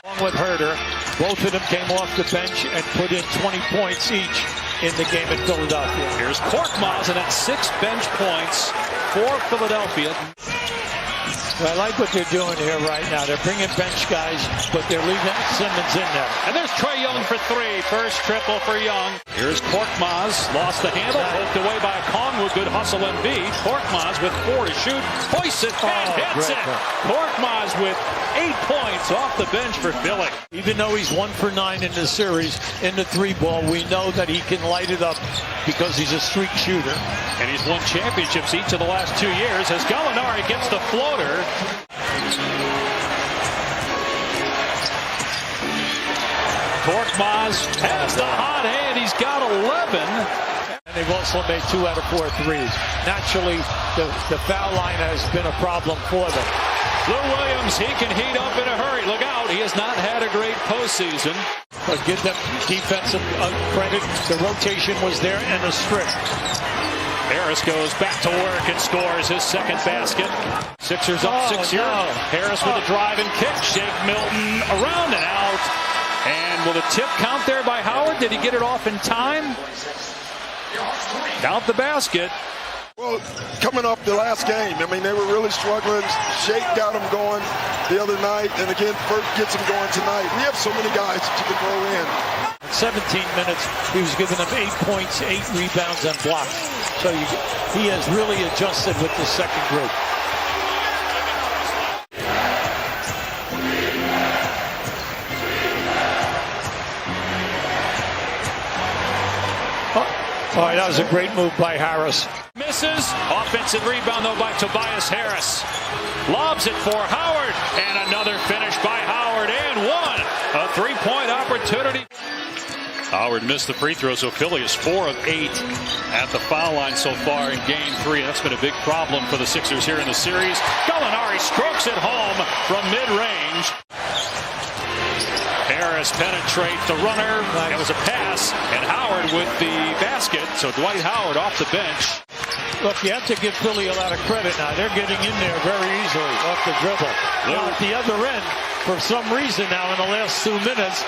Along with Herter, both of them came off the bench and put in 20 points each in the game in Philadelphia. Here's Korkmaz, and that's 6 bench points for Philadelphia. I like what they're doing here right now. They're bringing bench guys, but they're leaving Simmons in there. And there's Trae Young for 3. First triple for Young. Here's Korkmaz. Lost the handle. Poked away by Kongwu. Good hustle and beat. Korkmaz with 4 to shoot. Hoists it and hits it. Korkmaz with 8 points off the bench for Philly. Even though he's 1 for 9 in the series in the 3-ball, we know that he can light it up because he's a streak shooter. And he's won championships each of the last 2 years as Gallinari gets the floater. Korkmaz has the hot hand. He's got 11. And they've also made 2 out of 4 threes. Naturally, the foul line has been a problem for them. Lou Williams, he can heat up in a hurry. Look out, he has not had a great postseason. But give them defensive credit. The rotation was there and the strip. Harris goes back to work and scores his second basket. Sixers up 6 here. No. Harris with a drive and kick. Shake Milton around and out. And will the tip count there by Howard? Did he get it off in time? Count the basket. Well, coming off the last game, I mean, they were really struggling. Shake got them going the other night, and again, Burt gets them going tonight. We have so many guys that you can throw in. In 17 minutes, he was giving them 8 points, 8 rebounds, and blocks. So he has really adjusted with the second group. All right, that was a great move by Harris. Misses. Offensive rebound, though, by Tobias Harris. Lobs it for Howard. And another finish by Howard. And one. A 3-point opportunity. Howard missed the free throw, so Philly is 4 of 8 at the foul line so far in Game 3. That's been a big problem for the Sixers here in the series. Gallinari strokes it home from mid-range. Harris penetrates the runner. It was a pass, and Howard with the basket. So Dwight Howard off the bench. Look, you have to give Philly a lot of credit now. They're getting in there very easily off the dribble. Now at the other end, for some reason now in the last 2 minutes.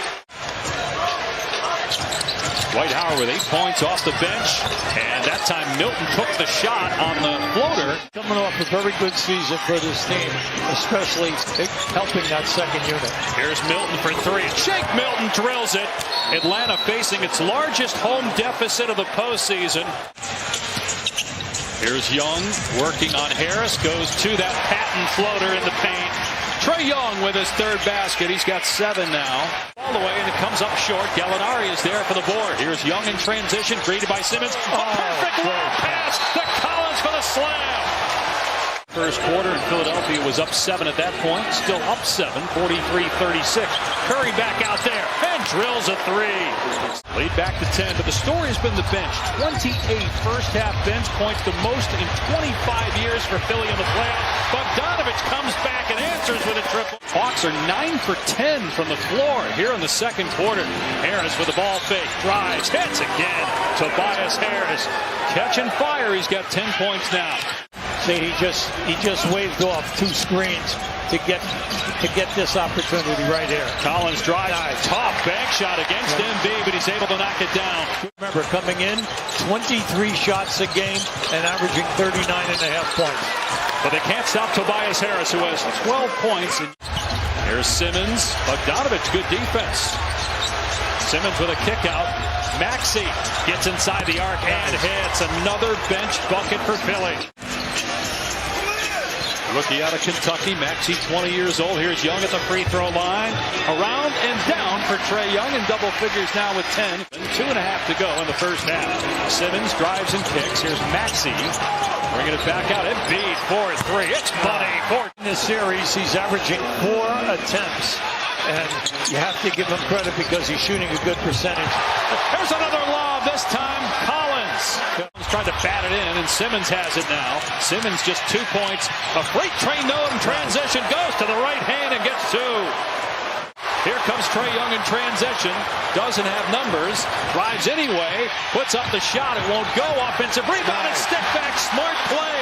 Dwight Howard with 8 points off the bench. And that time Milton took the shot on the floater. Coming off a very good season for this team, especially helping that second unit. Here's Milton for 3. Shake Milton drills it. Atlanta facing its largest home deficit of the postseason. Here's Young working on Harris. Goes to that patent floater in the paint. Trae Young with his 3rd basket. He's got 7 now. All the way, and it comes up short. Gallinari is there for the board. Here's Young in transition, greeted by Simmons. A perfect long pass to Collins for the slam. First quarter in Philadelphia was up 7 at that point. Still up 7, 43-36. Curry back out there and drills a 3. Lead back to 10, but the story has been the bench. 28 first-half bench points, the most in 25 years for Philly in the playoffs. Bogdanovich comes back and answers with a triple. Hawks are 9 for 10 from the floor here in the second quarter. Harris with the ball fake, drives, hits again. Tobias Harris catching fire. He's got 10 points now. See, he just waved off 2 screens to get this opportunity right here. Collins drives, top bank shot against Embiid, but he's able to knock it down. Remember, coming in, 23 shots a game and averaging 39.5 points. But they can't stop Tobias Harris, who has 12 points. Here's Simmons. Bogdanovich, good defense. Simmons with a kick out. Maxey gets inside the arc and hits. Another bench bucket for Philly. Rookie out of Kentucky, Maxey, 20 years old. Here's Young at the free throw line. Around and down for Trae Young in double figures now with 10. And 2.5 to go in the first half. Simmons drives and kicks. Here's Maxey bringing it back out. Embiid for 3. It's money for. In this series, he's averaging 4 attempts. And you have to give him credit because he's shooting a good percentage. There's another lob, this time Collins. He's trying to bat it in, and Simmons has it now. Simmons just 2 points. A freight train note in transition, goes to the right hand and gets 2. Here comes Trae Young in transition. Doesn't have numbers. Drives anyway. Puts up the shot. It won't go. Offensive rebound and stick back. Smart play.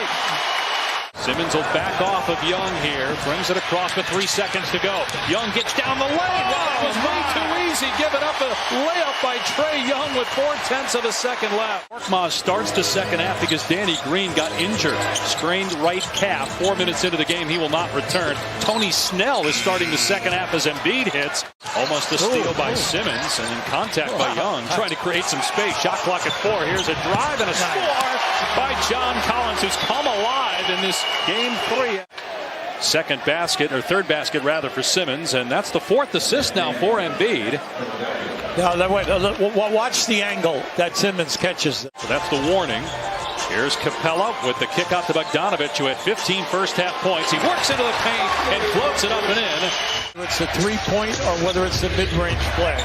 Simmons will back off of Young here. Brings it across with 3 seconds to go. Young gets down the lane. That was way too easy. Giving up a layup by Trae Young with 4/10 of a second left. Korkmaz starts the second half because Danny Green got injured. Sprained right calf. 4 minutes into the game, he will not return. Tony Snell is starting the second half as Embiid hits. Almost a steal by Simmons and in contact by Young. Trying to create some space. Shot clock at 4. Here's a drive and a score by John Collins, who's come alive in this game 3. Second basket, or third basket rather, for Simmons, and that's the 4th assist now for Embiid. Now, watch the angle that Simmons catches. So that's the warning. Here's Capella with the kick out to Bogdanovic, who had 15 first-half points. He works into the paint and floats it up and in. Whether it's the three-point or whether it's the mid-range play.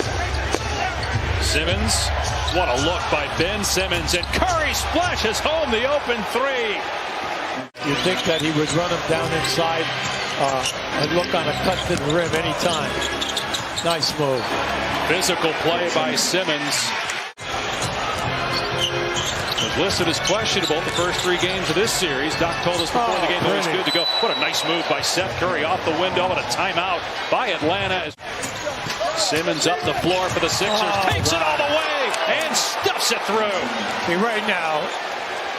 Simmons, what a look by Ben Simmons, and Curry splashes home the open 3. You'd think that he would run him down inside and look on a cut to the rim anytime. Nice move. Physical play by Simmons. Was listed as questionable the first 3 games of this series. Doc told us before the game it was good to go. What a nice move by Seth Curry off the window, and a timeout by Atlanta. Simmons up the floor for the Sixers. Takes it all the way and stuffs it through. Right now,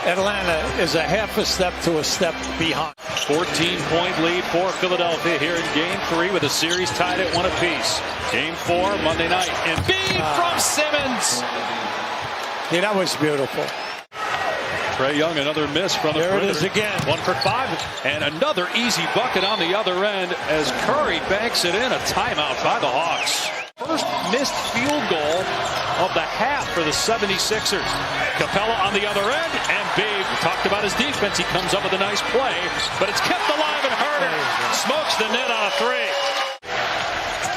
Atlanta is a half a step to a step behind. 14-point lead for Philadelphia here in Game 3 with the series tied at 1 apiece. Game 4 Monday night. Embiid from Simmons. Yeah, that was beautiful. Trae Young, another miss from the perimeter. There it is again. 1 for 5. And another easy bucket on the other end as Curry banks it in. A timeout by the Hawks. First missed field goal of the half for the 76ers. Capella on the other end, and Embiid, we talked about his defense. He comes up with a nice play, but it's kept alive and Herter smokes the net on a 3.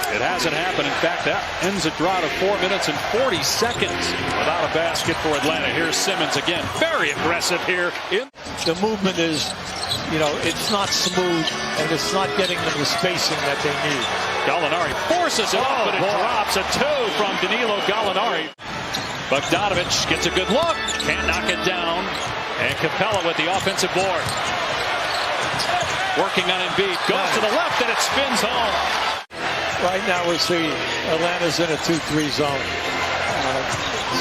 It hasn't happened. In fact, that ends a drought of 4 minutes and 40 seconds without a basket for Atlanta. Here's Simmons again, very aggressive here. The movement is, it's not smooth, and it's not getting them the spacing that they need. Gallinari forces it up, but it drops. A 2 from Danilo Gallinari. Bogdanovic gets a good look, can't knock it down, and Capella with the offensive board. Working on Embiid, goes to the left, and it spins home. Right now we see Atlanta's in a 2-3 zone.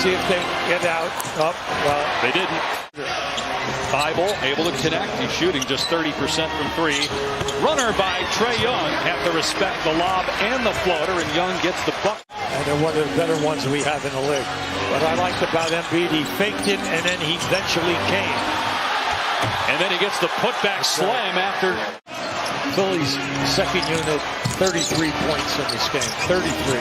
See if they get out. Well, they didn't. Bible able to connect. He's shooting just 30% from 3. Runner by Trae Young. Have to respect the lob and the floater, and Young gets the buck. And they're one of the better ones we have in the league. What I liked about Embiid, he faked it, and then he eventually came. And then he gets the putback slam after. Philly's second unit, 33 points in this game. 33.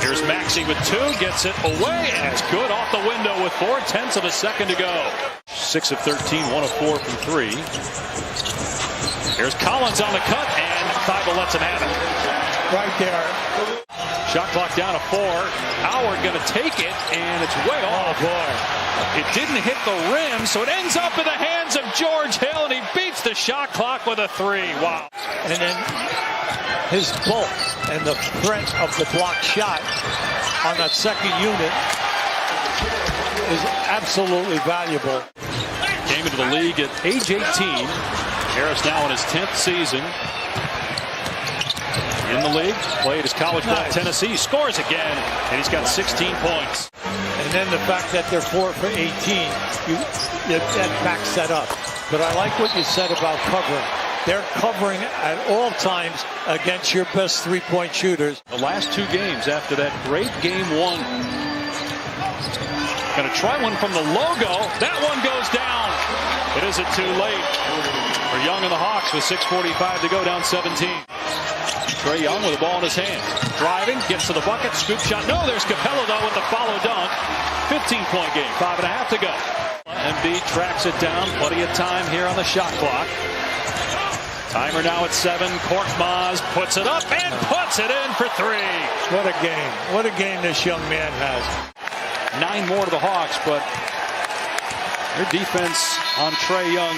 Here's Maxey with 2, gets it away, and it's good off the window with 4/10 of a second to go. 6 of 13, 1 of 4 from 3. Here's Collins on the cut, and Thibault lets him have it. Right there. Shot clock down to 4. Howard going to take it, and it's way off. Oh, boy. It didn't hit the rim, so it ends up in the hands of George Hill, and he beats the shot clock with a 3. Wow. And then his bulk and the threat of the block shot on that second unit is absolutely valuable. Came into the league at age 18. Harris now in his 10th season. In the league, played his college ball at Tennessee, scores again, and he's got 16 points. And then the fact that they're 4 for 18, that backs that up. But I like what you said about covering. They're covering at all times against your best three-point shooters. The last 2 games after that great game 1. Going to try one from the logo. That one goes down. But is it too late for Young and the Hawks with 6:45 to go, down 17. Trae Young with the ball in his hand. Driving, gets to the bucket, scoop shot. No, there's Capella, though, with the follow dunk. 15-point game, 5.5 to go. Embiid tracks it down. Plenty of time here on the shot clock. Timer now at 7. Korkmaz puts it up and puts it in for 3. What a game. What a game this young man has. 9 more to the Hawks, but their defense on Trae Young.